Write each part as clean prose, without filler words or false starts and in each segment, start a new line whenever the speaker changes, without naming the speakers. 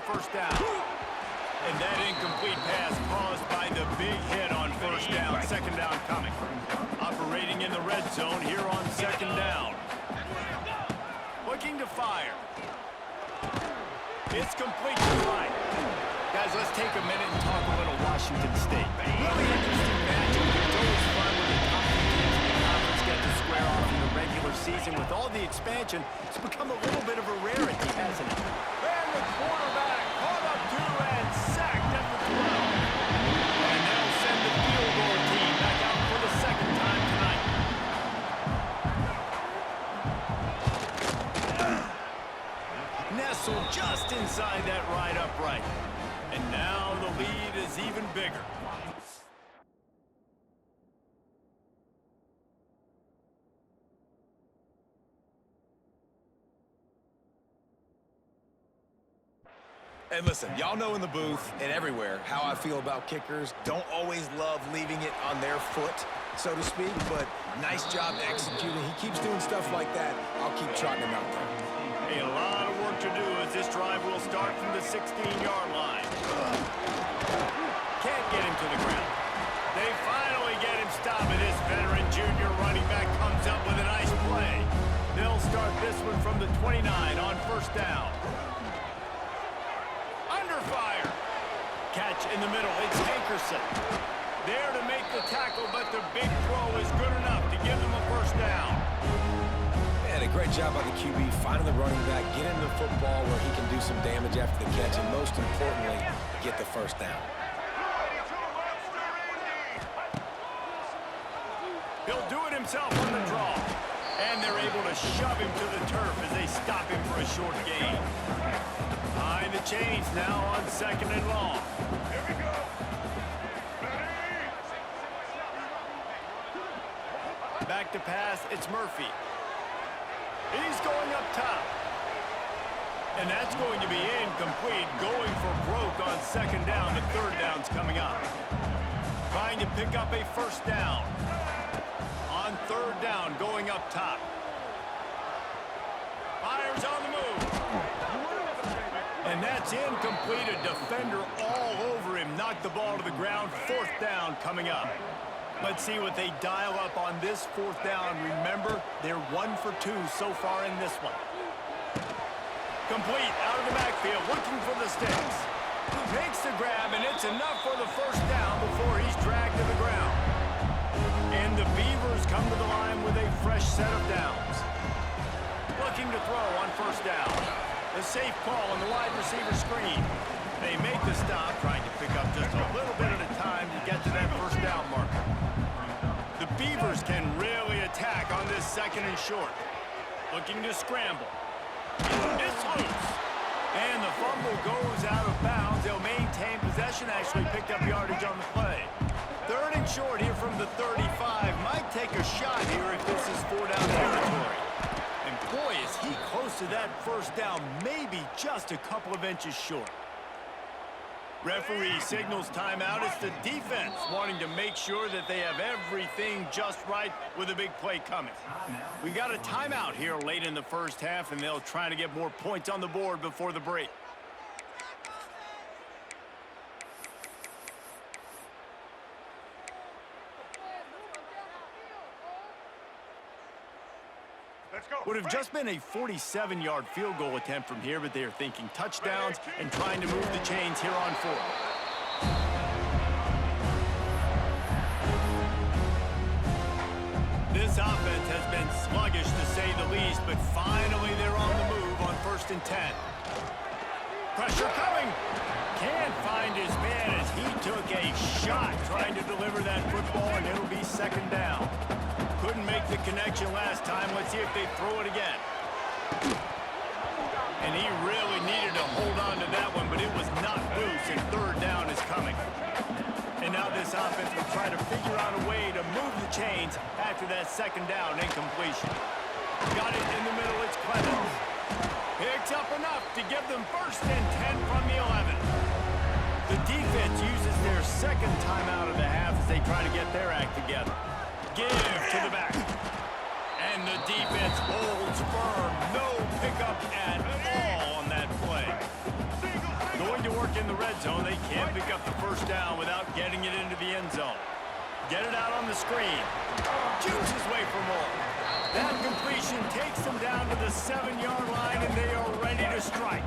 first down. And that incomplete pass caused by the big hit on first down. Second down coming. Operating in the red zone here on second down. Looking to fire. It's complete to the right. Guys, let's take a minute and talk a little Washington State. Really interesting matchup. It's always fun when the top two teams in the conference get to square off in the regular season. With all the expansion, it's become a little bit of a rarity, hasn't it? And the quarterback caught up to and sacked at the 12. And they'll send the field goal team back out for the second time tonight. Nestled just inside that right upright. And now the lead is even bigger.
And listen, y'all know in the booth and everywhere how I feel about kickers. Don't always love leaving it on their foot, so to speak, but nice job executing. He keeps doing stuff like that. I'll keep trotting him out there.
A lot of work to do as this drive will start from the 16-yard line. Can't get him to the ground. They finally get him stopped, and this veteran junior running back comes up with a nice play. They'll start this one from the 29 on first down. Under fire. Catch in the middle. It's Hankerson. There to make the tackle, but the big throw is good enough to give them a first down.
And a great job by the QB finding the running back, get him the football where he can do some damage after the catch, and most importantly, get the first down.
He'll do it himself on the draw. And they're able to shove him to the turf as they stop him for a short gain. Behind the chains now on second and long. Here we go. Back to pass, it's Murphy. He's going up top. And that's going to be incomplete. Going for broke on second down. The third down's coming up. Trying to pick up a first down. On third down, going up top. Fires on the move. And that's incomplete. A defender all over him. Knocked the ball to the ground. Fourth down coming up. Let's see what they dial up on this fourth down. Remember, they're 1 for 2 so far in this one. Complete out of the backfield, looking for the sticks. Makes the grab, and it's enough for the first down before he's dragged to the ground. And the Beavers come to the line with a fresh set of downs. Looking to throw on first down. A safe call on the wide receiver screen. They make the stop, trying to pick up just a little bit at a time to get to that first down marker. The Beavers can really attack on this second and short. Looking to scramble. It's loose. And the fumble goes out of bounds. They'll maintain possession, actually picked up yardage on the play. Third and short here from the 35. Might take a shot here if this is 4-down territory. And boy, is he close to that first down, maybe just a couple of inches short. Referee signals timeout. It's the defense wanting to make sure that they have everything just right with a big play coming. We got a timeout here late in the first half, and they'll try to get more points on the board before the break. Would have just been a 47-yard field goal attempt from here, but they are thinking touchdowns and trying to move the chains here on fourth. This offense has been sluggish to say the least, but finally they're on the move on 1st and 10. Pressure coming. Can't find his man as he took a shot trying to deliver that football, and it'll be second down. Couldn't make the connection last time. Let's see if they throw it again. And he really needed to hold on to that one, but it was not loose, and third down is coming. And now this offense will try to figure out a way to move the chains after that second down incompletion. Got it in the middle, it's Clemens. Picks up enough to give them 1st and 10 from the 11. The defense uses their second timeout of the half as they try to get their act together. Give to the back. And the defense holds firm. No pickup at all on that play. The mark in the red zone. They can't pick up the first down without getting it into the end zone. Get it out on the screen. Shoots his way for more. That completion takes them down to the 7-yard line, and they are ready to strike.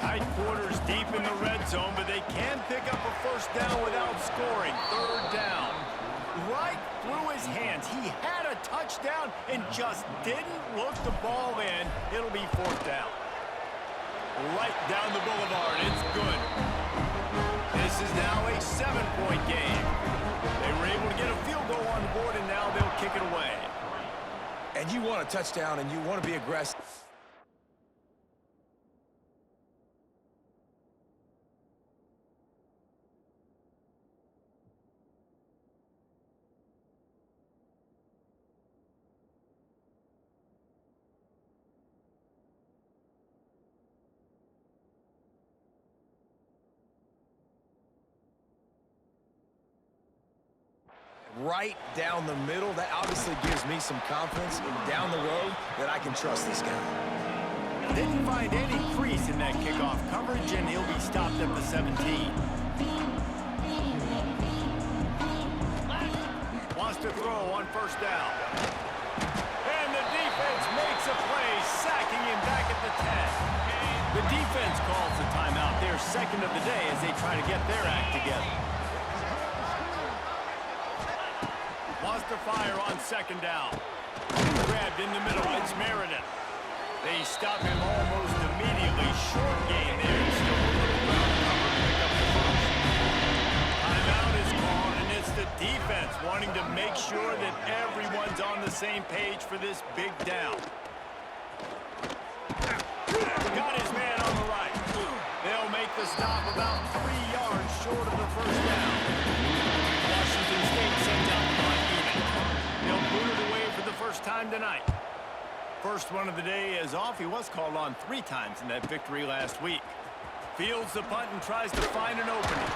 Tight quarters deep in the red zone, but they can pick up a first down without scoring. Third down. Right through his hands. He had a touchdown and just didn't look the ball in. It'll be fourth down. Right down the boulevard. It's good. This is now a 7-point game. They were able to get a field goal on the board, and now they'll kick it away.
And you want a touchdown, and you want to be aggressive. Right down the middle. That obviously gives me some confidence down the road that I can trust this guy.
Didn't find any crease in that kickoff coverage, and he'll be stopped at the 17. Wants to throw on first down. And the defense makes a play, sacking him back at the 10. The defense calls the timeout, their second of the day, as they try to get their act together. Wants to fire on second down. Grabbed in the middle. It's Meredith. They stop him almost immediately. Short gain there. Still a little ground cover to pick up the first. Timeout is called, and it's the defense wanting to make sure that everyone's on the same page for this big down. Got his man on the right. They'll make the stop about 3 yards short of the first down. Washington State sends out the punt unit. They'll boot it away for the first time tonight. First one of the day is off. He was called on 3 times in that victory last week. Fields the punt and tries to find an opening.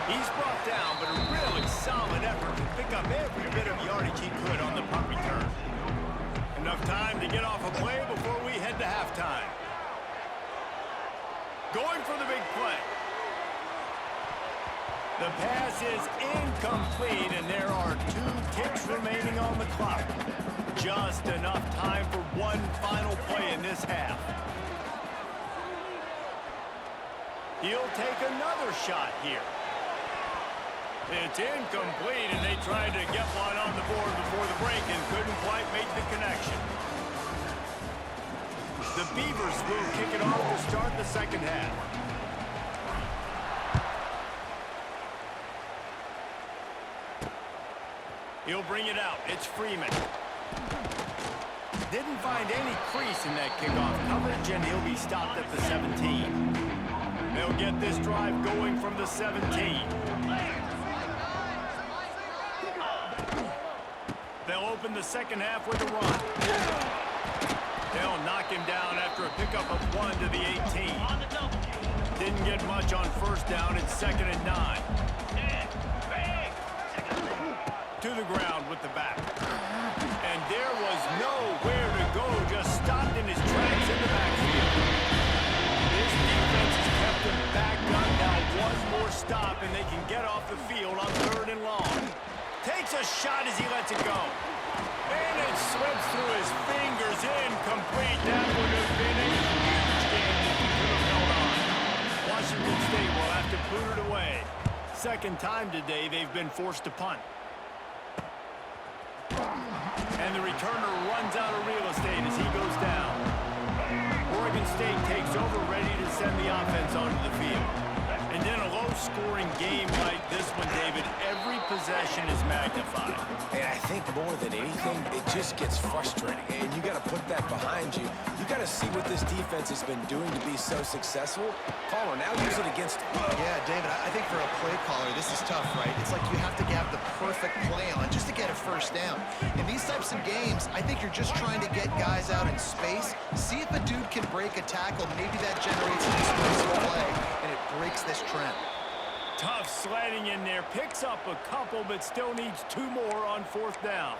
He's brought down, but a really solid effort to pick up every bit of yardage he could on the punt return. Enough time to get off a play before we head to halftime. Going for the big play. The pass is incomplete, and there are 2 ticks remaining on the clock. Just enough time for one final play in this half. He'll take another shot here. It's incomplete, and they tried to get one on the board before the break and couldn't quite make the connection. The Beavers will kick it off to start the second half. He'll bring it out. It's Freeman. Didn't find any crease in that kickoff coverage, and he'll be stopped at the 17. They'll get this drive going from the 17. They'll open the second half with a run. They'll knock him down after a pickup of 1 to the 18. Didn't get much on first down. It's 2nd and 9. To the ground with the back. And there was nowhere to go, just stopped in his tracks in the backfield. This defense has kept him backed up. Now one more stop, and they can get off the field on 3rd and long. Takes a shot as he lets it go. And it slips through his fingers. Incomplete. That would have been a huge game if he could have held on. Washington State will have to boot it away. Second time today they've been forced to punt. And the returner runs out of real estate as he goes down. Oregon State takes over, ready to send the offense onto the field. And in a low-scoring game like this one, David, every possession is magnified.
And I think more than anything, it just gets frustrating. And you got to put that behind you. You got to see what this defense has been doing to be so successful. Caller, now use it against him.
Yeah, David, I think for a play caller, this is tough, right? It's like you have to have the perfect play on just to get a first down. In these types of games, I think you're just trying to get guys out in space, see if a dude can break a tackle. Maybe that generates an explosive play, and it breaks this trend.
Tough sledding in there. Picks up a couple, but still needs 2 more on 4th down.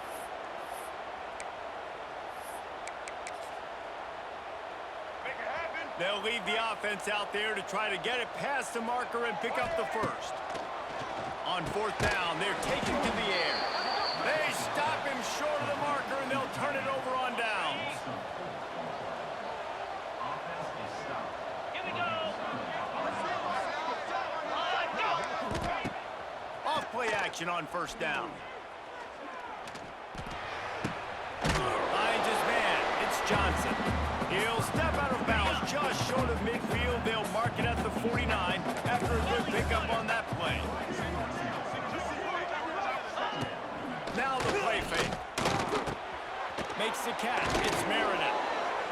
They'll leave the offense out there to try to get it past the marker and pick up the first. On fourth down, they're taken to the air. They stop him short of the marker, and they'll turn it over on downs.
Here we go.
Off play action on first down. Finds his man. It's Johnson. He'll step out of bounds just short of midfield. They'll mark it at the 49 after a good pickup on that play. Now the play fake. Makes the catch. It's Meredith.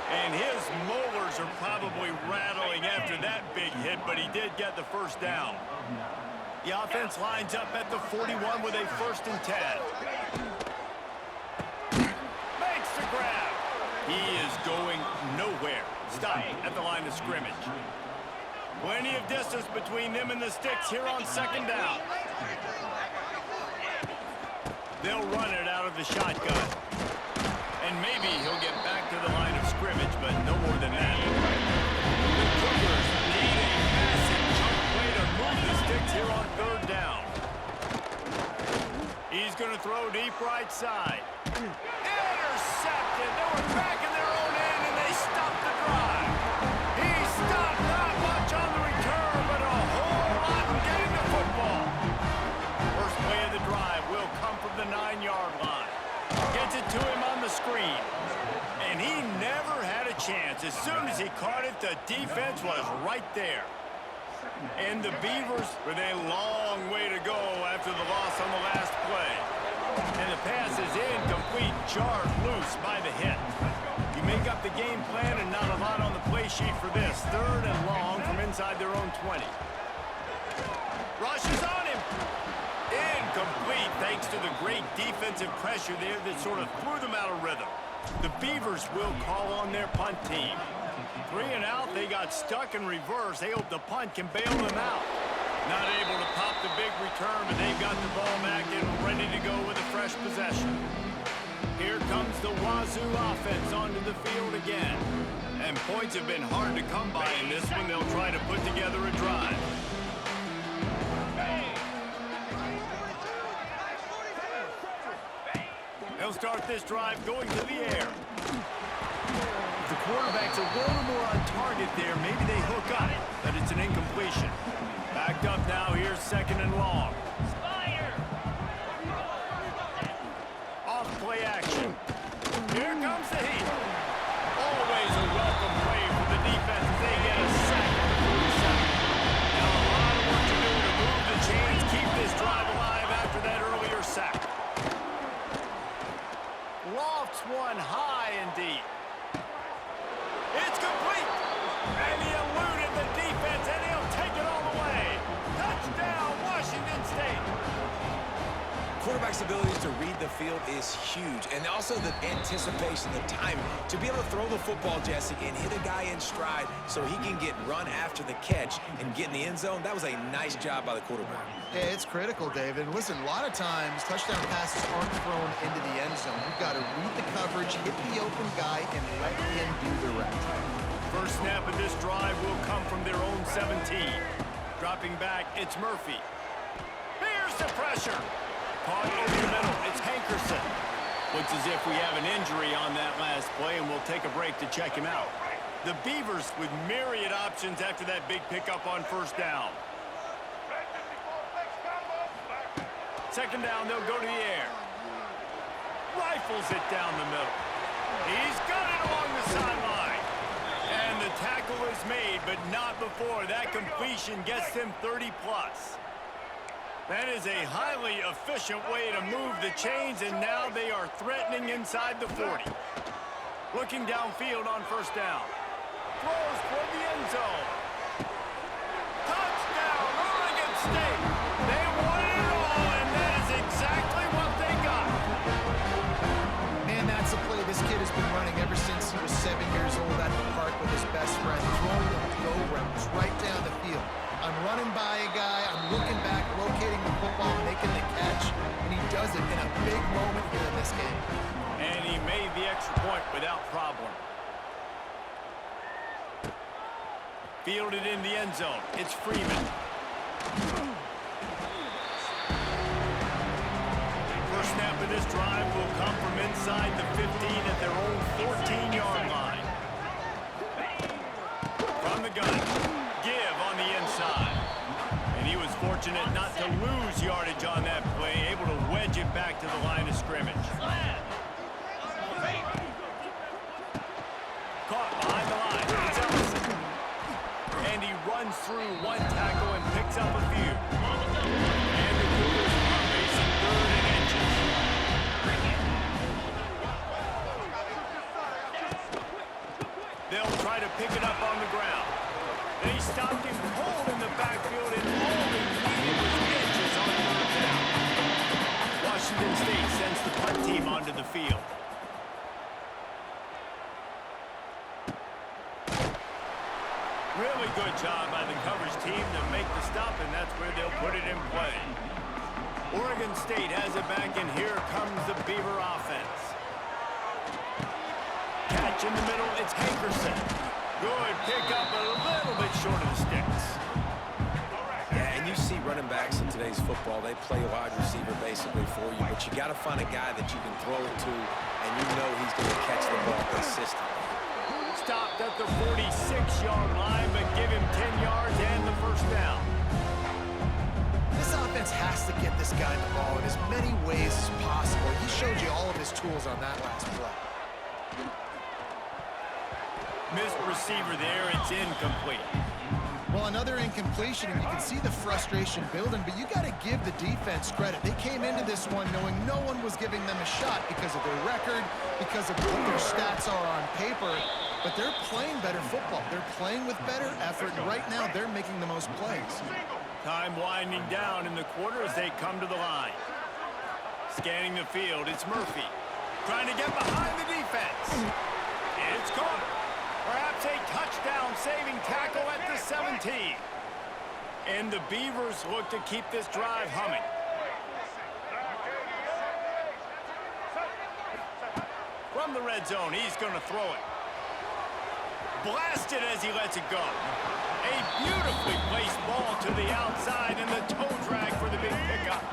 And his molars are probably rattling after that big hit, but he did get the first down. The offense lines up at the 41 with a 1st and 10. Makes the grab. He is going nowhere. Stop at the line of scrimmage. Plenty of distance between them and the sticks here on 2nd down. They'll run it out of the shotgun. And maybe he'll get back to the line of scrimmage, but no more than that. The Cougars need a massive chunk play to move the sticks here on 3rd down. He's going to throw deep right side. Intercepted. They were back in their own end, and they stopped the drive. He stopped not much on the return, but a whole lot in getting the football. First play of the drive will come from the 9-yard line. Gets it to him on the screen. And he never had a chance. As soon as he caught it, the defense was right there. And the Beavers with a long way to go after the loss on the last play. And the pass is incomplete, jarred loose by the hit. You make up the game plan and not a lot on the play sheet for this. 3rd and long from inside their own 20. Rush is on him. Incomplete thanks to the great defensive pressure there that sort of threw them out of rhythm. The Beavers will call on their punt team. 3 and out, they got stuck in reverse. They hope the punt can bail them out. Not able to pop the big return, but they've got the ball back and ready to go with a fresh possession. Here comes the Wazoo offense onto the field again. And points have been hard to come by in this one. They'll try to put together a drive. They'll start this drive going to the air. The quarterback's a little more on target there. Maybe they hook up, but it's an incompletion. Backed up now. Here's 2nd and long. Off play action. Here comes the heat. Always a welcome play for the defense as they get a sack on the 47. Now a lot of work to do to move the chains, keep this drive alive after that earlier sack. Lofts one high and deep. It's complete. And he eluded the defense, and he'll take it all the way. Touchdown, Washington State.
Quarterback's ability to read the field is huge, and also the anticipation, the timing. To be able to throw the football, Jesse, and hit a guy in stride so he can get run after the catch and get in the end zone, that was a nice job by the quarterback.
Yeah, it's critical, David. Listen, a lot of times, touchdown passes aren't thrown into the end zone. You've got to read the coverage, hit the open guy, and let him do the rest.
First snap of this drive will come from their own 17. Dropping back, it's Murphy. Here's the pressure. Caught over the middle, it's Hankerson. Looks as if we have an injury on that last play, and we'll take a break to check him out. The Beavers with myriad options after that big pickup on first down. 2nd down, they'll go to the air. Rifles it down the middle. He's got it along the sideline. And the tackle is made, but not before. That completion gets them 30-plus. That is a highly efficient way to move the chains, and now they are threatening inside the 40. Looking downfield on first down. Throws for the end zone. Touchdown, Oregon State. They won it all, and that is exactly what they got.
Man, that's a play this kid has been running ever since he was 7 years old at the park with his best friend, throwing them go routes right down the field. I'm running by a guy, I'm looking back, locating the football, making the catch, and he does it in a big moment here in this game.
And he made the extra point without problem. Fielded in the end zone. It's Freeman. First snap of this drive will come from inside the 15 at their own 14-yard line. From the gun, give on the inside. And he was fortunate not to lose yardage on that play, able to wedge it back to the line of scrimmage. Caught behind the line. It's Ellison. And he runs through one tackle and picks up a few. And the Cougars are facing 3rd and inches. They'll try to pick it up on the ground. They stopped him cold in the backfield, and all they needed was inches on 3rd down. Washington State sends the punt team onto the field. Really good job by the coverage team to make the stop, and that's where they'll put it in play. Oregon State has it back, and here comes the Beaver offense. Catch in the middle, it's Hankerson. Good pickup, a little bit short of the sticks.
Yeah, and you see running backs in today's football, they play wide receiver basically for you, but you got to find a guy that you can throw it to, and you know he's going to catch the ball consistently.
Stopped at the 46-yard line, but give him 10 yards and the first down.
This offense has to get this guy the ball in as many ways as possible. He showed you all of his tools on that last play.
Missed receiver there, it's incomplete.
Well, another incompletion, and you can see the frustration building, but you got to give the defense credit. They came into this one knowing no one was giving them a shot because of their record, because of what their stats are on paper, but they're playing better football. They're playing with better effort, and right now they're making the most plays.
Time winding down in the quarter as they come to the line. Scanning the field, it's Murphy. Trying to get behind the defense. It's caught. Perhaps a touchdown-saving tackle at the 17. And the Beavers look to keep this drive humming. From the red zone, he's going to throw it. Blasted as he lets it go. A beautifully placed ball to the outside and the toe drag for the big pickup.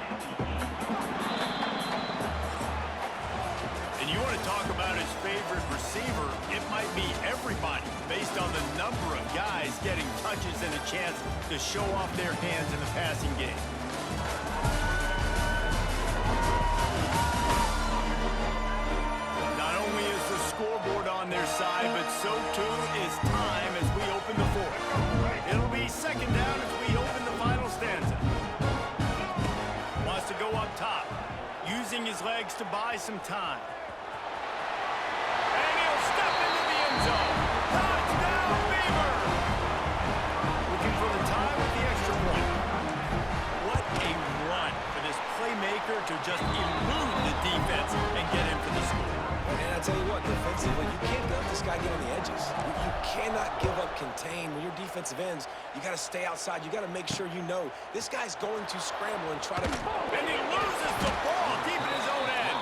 And you want to talk about his favorite receiver, it might be everybody based on the number of guys getting touches and a chance to show off their hands in the passing game. Not only is the scoreboard on their side, but so too is time as we open the fourth. It'll be second down as we open the final stanza. Wants to go up top, using his legs to buy some time. And he'll step into the end zone. Touchdown, Beaver! Looking for the tie with the extra point. What a run for this playmaker to just elude the defense and get in for the score.
And I tell you what, defensively, you can't let this guy get on the edges. You cannot give up contain. When you're defensive ends, you got to stay outside. You got to make sure you know this guy's going to scramble and try to...
And he loses the ball deep in his own end.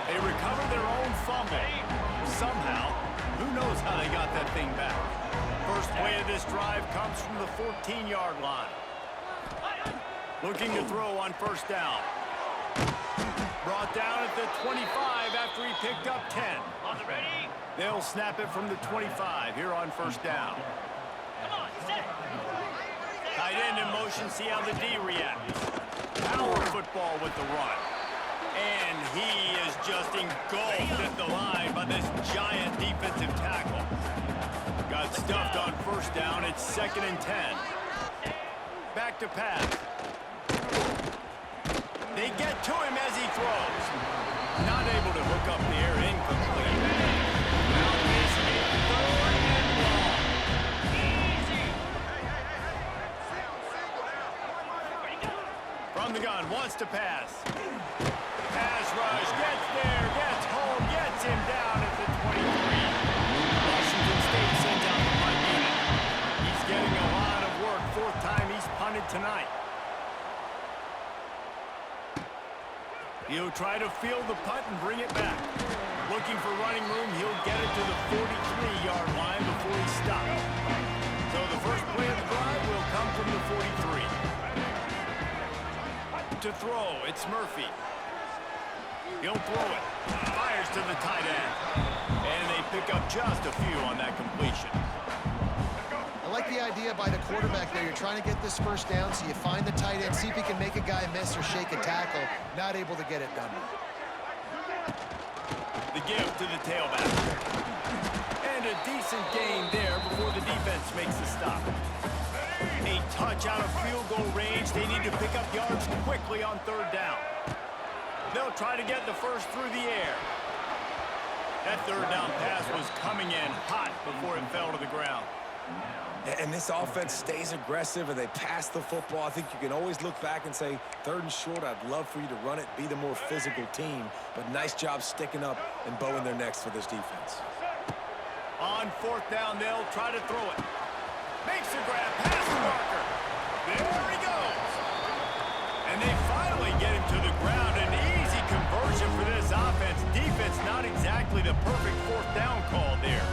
They recover their own fumble. Somehow, who knows how they got that thing back. First play of this drive comes from the 14-yard line. Looking to throw on first down. Brought down at the 25 after he picked up 10.
On the ready.
They'll snap it from the 25 here on first down.
Come on, set.
Tight end in motion, see how the D reacts. Power football with the run. And he is just engulfed at the line by this giant defensive tackle. Got stuffed on first down, it's 2nd and 10. Back to pass. They get to him as he throws. Not able to hook up the air, incomplete. Now facing a 3rd and long. From the gun, wants to pass. Pass rush, gets there, gets home, gets him down at the 23. Washington State sends out the punt unit. He's getting a lot of work, 4th time he's punted tonight. He'll try to field the punt and bring it back. Looking for running room, he'll get it to the 43-yard line before he stops. So the first play of the drive will come from the 43. To throw, it's Murphy. He'll throw it. Fires to the tight end. And they pick up just a few on that completion.
I like the idea by the quarterback there. You're trying to get this first down, so you find the tight end, see if he can make a guy miss or shake a tackle. Not able to get it done.
The give to the tailback. And a decent gain there before the defense makes the stop. A touch out of field goal range. They need to pick up yards quickly on third down. They'll try to get the first through the air. That third down pass was coming in hot before it fell to the ground.
And this offense stays aggressive and they pass the football. I think you can always look back and say, 3rd and short, I'd love for you to run it, be the more physical team. But nice job sticking up and bowing their necks for this defense.
On 4th down, they'll try to throw it. Makes a grab, pass the marker. There he goes. And they finally get him to the ground. An easy conversion for this offense. Defense not exactly the perfect 4th down call there.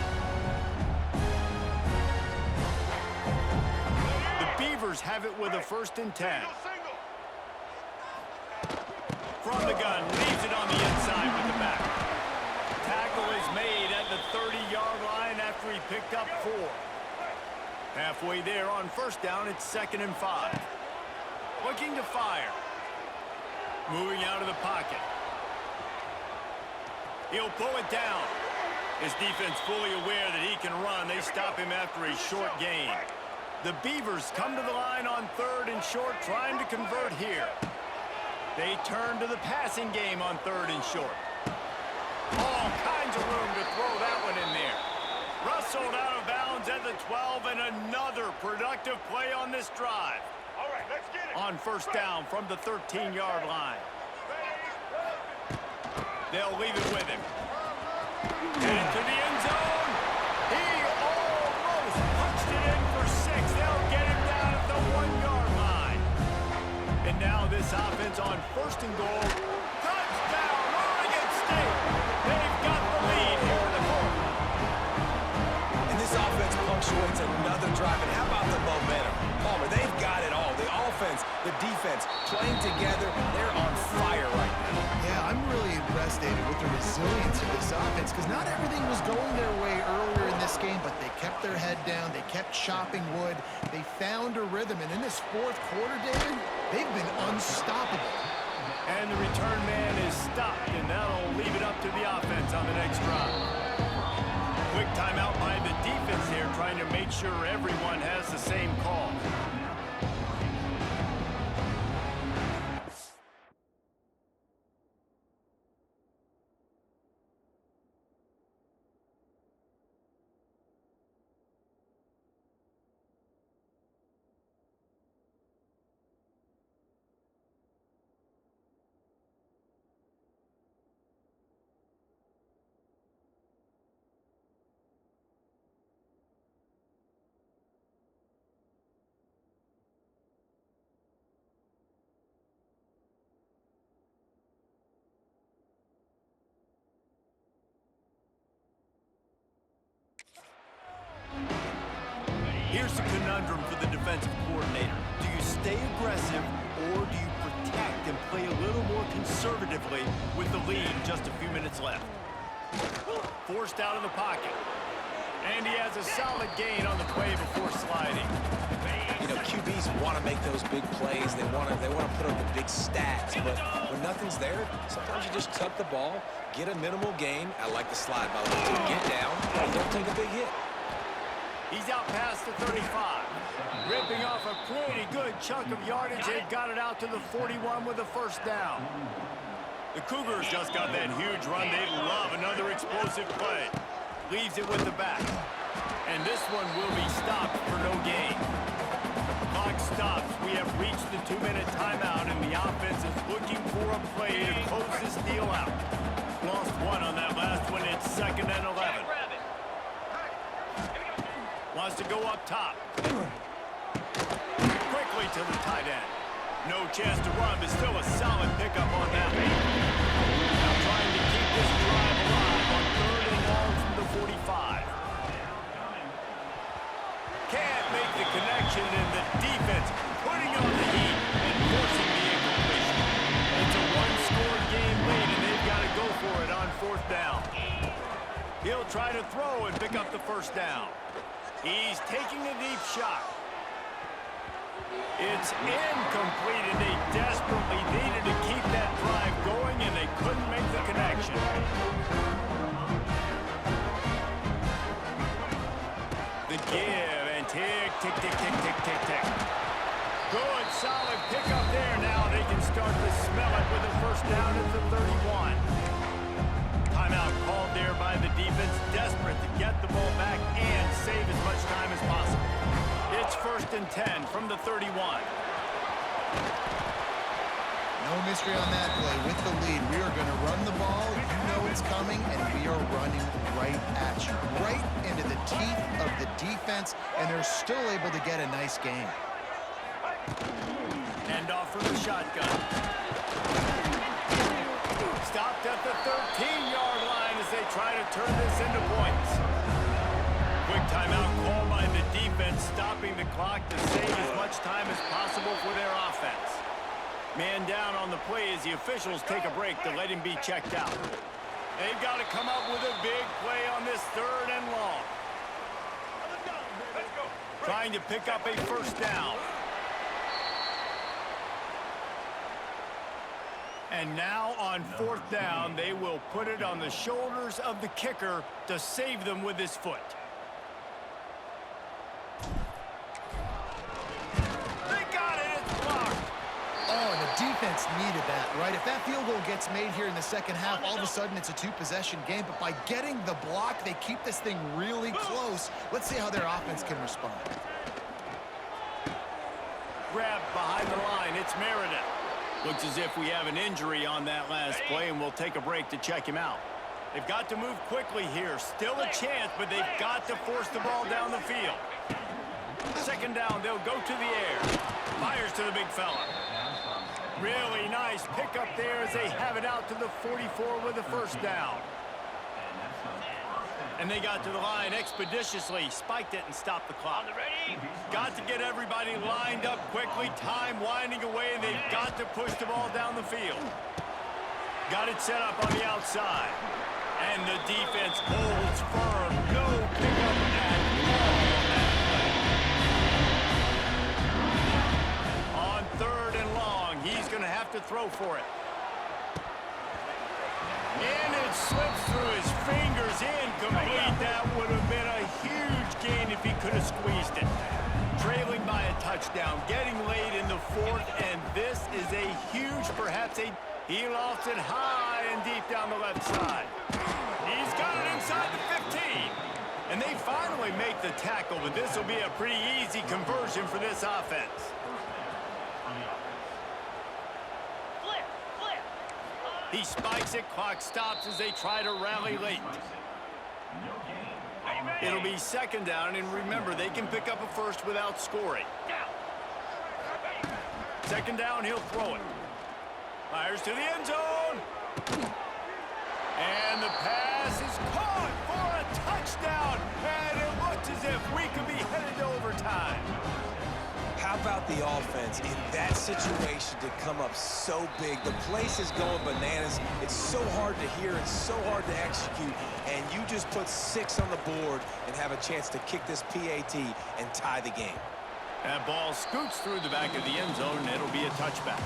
The Beavers have it with a 1st and 10. From the gun, leaves it on the inside with the back. Tackle is made at the 30-yard line after he picked up 4. Halfway there on 1st down, it's 2nd and 5. Looking to fire. Moving out of the pocket. He'll pull it down. His defense fully aware that he can run. They stop him after a short gain. The Beavers come to the line on 3rd and short, trying to convert here. They turn to the passing game on 3rd and short. All kinds of room to throw that one in there. Rustled out of bounds at the 12, and another productive play on this drive.
All right, let's get it.
On 1st down from the 13-yard line. They'll leave it with him. Headed to the end zone. He almost punched it in for 6. They'll get him down at the 1-yard line. And now this offense on 1st and goal. Touchdown, Oregon State. They've got the lead here in the 4th.
And this offense punctuates another drive. And how about the momentum? Palmer, they've got it all. The offense, the defense, playing together. They're on fire right now.
Yeah, I'm really impressed, David, with the resilience of this offense, because not everything was going their way earlier in this game, but they kept their head down. They kept chopping wood. They found a rhythm. And in this 4th quarter, David, they've been unstoppable.
And the return man is stopped, and that'll leave it up to the offense on the next drive. Quick timeout by the defense here, trying to make sure everyone has the same call. Here's the conundrum for the defensive coordinator. Do you stay aggressive, or do you protect and play a little more conservatively with the lead just a few minutes left? Forced out of the pocket. And he has a solid gain on the play before sliding.
You know, QBs want to make those big plays. They want to put up the big stats. But when nothing's there, sometimes you just tuck the ball, get a minimal gain. I like the slide, by the way, too. Get down and don't take a big hit.
He's out past the 35. Ripping off a pretty good chunk of yardage. They've got it out to the 41 with a 1st down. The Cougars just got that huge run. They love another explosive play. Leaves it with the back. And this one will be stopped for no gain. Clock stops. We have reached the 2-minute timeout, and the offense is looking for a play to close this deal out. Lost 1 on that last one. It's 2nd and 11. Wants to go up top. Quickly to the tight end. No chance to run, but still a solid pickup on that. Now trying to keep this drive alive on 3rd and long from the 45. can't make the connection, and the defense putting on the heat and forcing the incompletion. It's a one-score game lead, and they've got to go for it on 4th down. He'll try to throw and pick up the 1st down. He's taking a deep shot. It's incomplete, and they desperately needed to keep that drive going, and they couldn't make the connection. The give, and tick, tick, tick, tick, tick, tick, tick. Good, solid pickup there. Now they can start to smell it with a 1st down at the 31. Timeout called there by the defense, desperate to get the ball back and save as much time as possible. It's 1st and 10 from the 31.
No mystery on that play. With the lead, we are going to run the ball. You know it's coming, and we are running right at you. Right into the teeth of the defense, and they're still able to get a nice game.
End off from the shotgun. Stopped at the 13-yard line as they try to turn this into points. Quick timeout call by the defense, stopping the clock to save as much time as possible for their offense. Man down on the play as the officials take a break to let him be checked out. They've got to come up with a big play on this 3rd and long. Trying to pick up a 1st down. And now on 4th down, they will put it on the shoulders of the kicker to save them with his foot. They got it, it's blocked.
Oh, and the defense needed that, right? If that field goal gets made here in the 2nd half, all of a sudden it's a 2-possession game. But by getting the block, they keep this thing really close. Let's see how their offense can respond.
Grabbed behind the line, it's Meredith. Looks as if we have an injury on that last play, and we'll take a break to check him out. They've got to move quickly here. Still a chance, but they've got to force the ball down the field. 2nd down, they'll go to the air. Fires to the big fella. Really nice pickup there as they have it out to the 44 with a 1st down. And they got to the line expeditiously, spiked it and stopped the clock. Got to get everybody lined up quickly, time winding away, and they've got to push the ball down the field. Got it set up on the outside. And the defense holds firm. No pickup at all. On 3rd and long, he's going to have to throw for it. And it slips through his fingers, incomplete. That would have been a huge gain if he could have squeezed it. Trailing by a touchdown, getting late in the 4th, and this is a huge, perhaps a... He lofts it high and deep down the left side. He's got it inside the 15. And they finally make the tackle, but this will be a pretty easy conversion for this offense. He spikes it, clock stops as they try to rally late. It'll be 2nd down, and remember, they can pick up a 1st without scoring. 2nd down, he'll throw it. Fires to the end zone. And the pass is caught for a touchdown, and it looks as if we could be headed to overtime.
How about the offense in that situation to come up so big? The place is going bananas. It's so hard to hear. It's so hard to execute. And you just put 6 on the board and have a chance to kick this PAT and tie the game.
That ball scoots through the back of the end zone, and it'll be a touchback.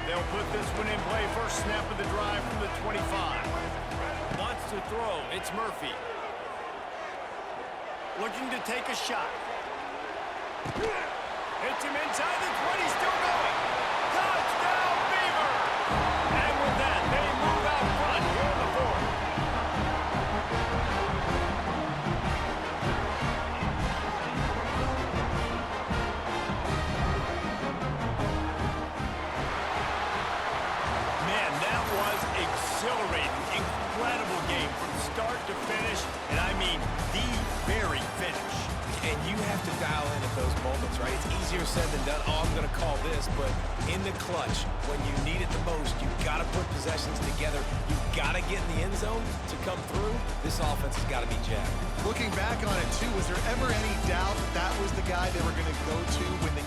They'll put this one in play. First snap of the drive from the 25. Wants to throw. It's Murphy. Looking to take a shot. Hits him inside the 20, still going. Touchdown, Beaver! And with that, they move out front here in the 4th. Man, that was exhilarating. Incredible game from start to finish, and I mean the very finish.
And you have to dial in at those moments, right? It's easy Easier said than done. Oh, I'm going to call this, but in the clutch, when you need it the most, you got to put possessions together. You got to get in the end zone to come through. This offense has got to be jacked.
Looking back on it, too, was there ever any doubt that that was the guy they were going to go to when they